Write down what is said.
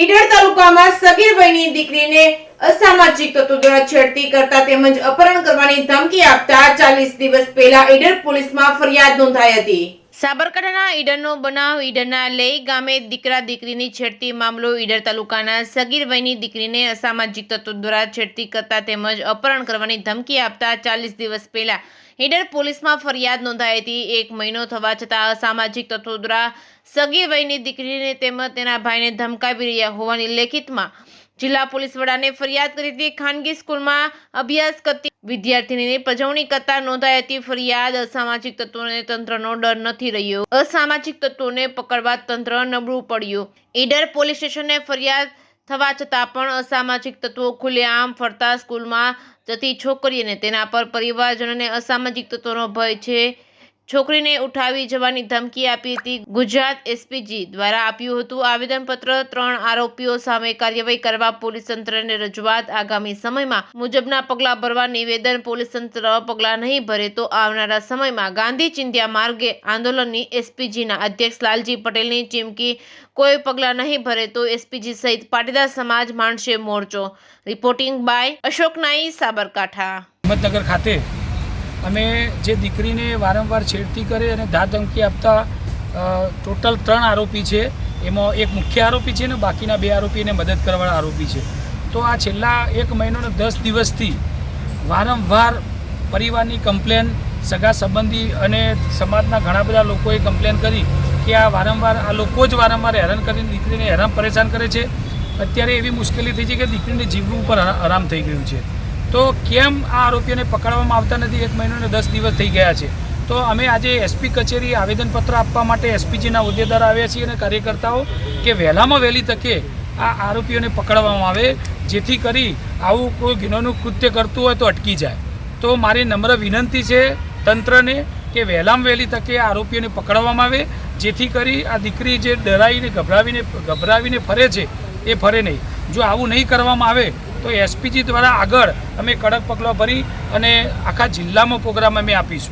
ઈડર તાલુકામાં સગીર વયની દીકરીને અસામાજિક તત્વો દ્વારા છેડતી કરતા તેમજ અપહરણ કરવાની ધમકી આપતા 40 દિવસ પહેલા ઈડર પોલીસમાં ફરિયાદ નોંધાઈ હતી। સાબરકાંઠાના ઈડરનો બનાવ ઈડરના લઈ ગામે દીકરા દીકરીની છેડતી મામલો ઈડર તાલુકાના સગીર વયની દીકરીને અસામાજિક તત્વો દ્વારા છેડતી કરતા તેમજ અપહરણ કરવાની ધમકી આપતા 40 દિવસ પહેલા ઈડર પોલીસમાં ફરિયાદ નોંધાઈ હતી। 1 મહિનો થવા છતાં અસામાજિક તત્વો દ્વારા સગીર વયની દીકરીને તેમજ તેના ભાઈને ધમકાવી રહ્યા હોવાની લેખિતમાં જિલ્લા પોલીસ વડાને ફરિયાદ કરી હતી। ખાનગી સ્કૂલમાં અભ્યાસ કરતી વિદ્યાર્થીનીની પજવણી કરતા નોંધાઈ હતી ફરિયાદ। અસામાજિક તત્વોને તંત્રનો ડર નથી રહ્યો, અસામાજિક તત્વોને પકડવા તંત્ર નબળું પડ્યું। ઈડર પોલીસ સ્ટેશને ફરિયાદ થવા છતાં પણ અસામાજિક તત્વો ખુલ્લેઆમ ફરતા સ્કૂલમાં જતી છોકરીને તેના પર પરિવારજનોને અસામાજિક તત્વોનો ભય છે, છોકરીને ઉઠાવી જવાની ધમકી આપી હતી। ગુજરાત એસપીજી દ્વારા આપ્યું હતું આવેદનપત્ર। 3 આરોપીઓ સામે કાર્યવાહી કરવા પોલીસ તંત્રને રજૂઆત। આગામી સમયમાં મુજબના પગલાં ભરવા નિવેદન। પોલીસ તંત્ર પગલાં નહીં ભરે તો આવનારા સમયમાં ગાંધી ચિંધ્યા માર્ગે આંદોલનની એસપીજીના અધ્યક્ષ લાલજી પટેલની ચીમકી। કોઈ પગલાં નહીં ભરે તો એસપીજી સહિત પાટીદાર સમાજ માંડશે મોરચો। રિપોર્ટિંગ બાય અશોક નાઈ, સાબરકાંઠા। હિંમતનગર ખાતે અમે જે દીકરીને વારંવાર છેડતી કરે અને ધાધમકી આપતા ટોટલ 3 આરોપી છે, એમાં એક મુખ્ય આરોપી છે ને બાકીના 2 આરોપીને મદદ કરવાવાળા આરોપી છે। તો આ છેલ્લા 1 મહિનો ને 10 દિવસથી વારંવાર પરિવારની કમ્પ્લેન, સગા સંબંધી અને સમાજના ઘણા બધા લોકોએ કમ્પ્લેન કરી કે આ વારંવાર આ લોકો જ વારંવાર હેરાન કરીને દીકરીને હેરાન પરેશાન કરે છે। અત્યારે એવી મુશ્કેલી થઈ છે કે દીકરીને જીવવું પર આરામ થઈ ગયું છે। તો કેમ આ આરોપીઓને પકડવામાં આવતા નથી? 1 મહિનો ને 10 દિવસ થઈ ગયા છે। તો અમે આજે એસપી કચેરી આવેદનપત્ર આપવા માટે એસપીજીના હોદ્દેદાર આવ્યા છીએ અને કાર્યકર્તાઓ કે વહેલામાં વહેલી તકે આ આરોપીઓને પકડવામાં આવે, જેથી કરી આવું કોઈ ગુનાનું કૃત્ય કરતું હોય તો અટકી જાય। તો મારી નમ્ર વિનંતી છે તંત્રને કે વહેલામાં વહેલી તકે આરોપીઓને પકડવામાં આવે, જેથી કરી આ દીકરી જે ડરાવીને ગભરાવીને ફરે છે એ ફરે નહીં। જો આવું નહીં કરવામાં આવે તો એસપીજી દ્વારા આગળ અમે કડક પગલાં ભરી અને આખા જિલ્લામાં પ્રોગ્રામ અમે આપીશું।